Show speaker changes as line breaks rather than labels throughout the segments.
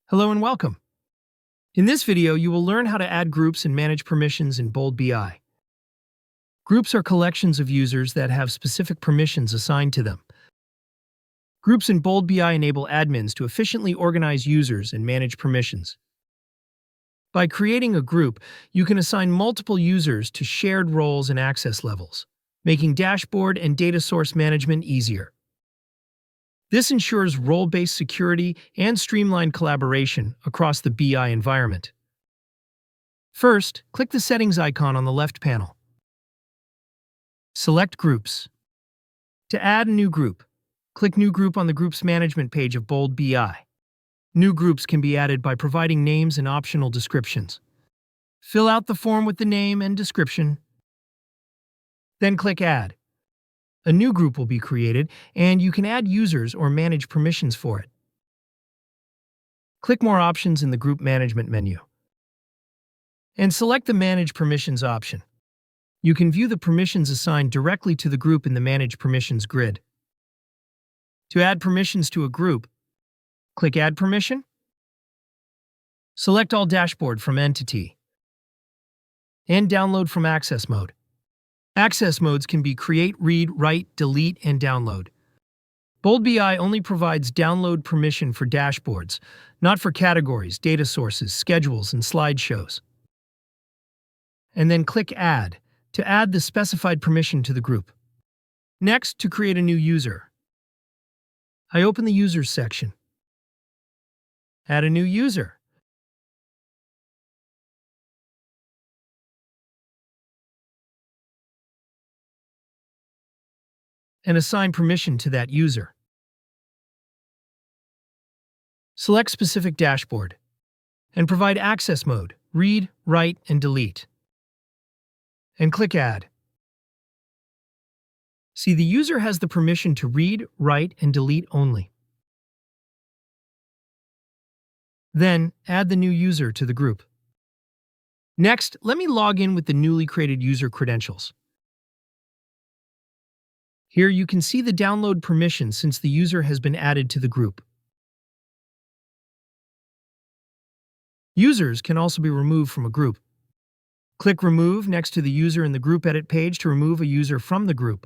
Hello and welcome. In this video, you will learn how to add groups and manage permissions in Bold BI. Groups are collections of users that have specific permissions assigned to them. Groups in Bold BI enable admins to efficiently organize users and manage permissions. By creating a group, you can assign multiple users to shared roles and access levels, making dashboard and data source management easier. This ensures role-based security and streamlined collaboration across the BI environment. First, click the Settings icon on the left panel. Select Groups. To add a new group, click New Group on the Groups Management page of Bold BI. New groups can be added by providing names and optional descriptions. Fill out the form with the name and description. Then click Add. A new group will be created, and you can add users or manage permissions for it. Click More Options in the Group Management menu, and select the Manage Permissions option. You can view the permissions assigned directly to the group in the Manage Permissions grid. To add permissions to a group, click Add Permission. Select All Dashboard from Entity, and Download from Access Mode. Access modes can be Create, Read, Write, Delete, and Download. Bold BI only provides download permission for dashboards, not for categories, data sources, schedules, and slideshows. And then click Add to add the specified permission to the group. Next, to create a new user, I open the Users section. Add a new user. And assign permission to that user. Select specific dashboard and provide access mode, read, write, and delete. And click Add. See, the user has the permission to read, write, and delete only. Then, add the new user to the group. Next, let me log in with the newly created user credentials. Here you can see the download permission since the user has been added to the group. Users can also be removed from a group. Click Remove next to the user in the Group Edit page to remove a user from the group.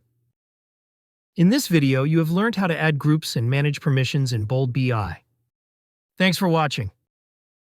In this video, you have learned how to add groups and manage permissions in Bold BI. Thanks for watching.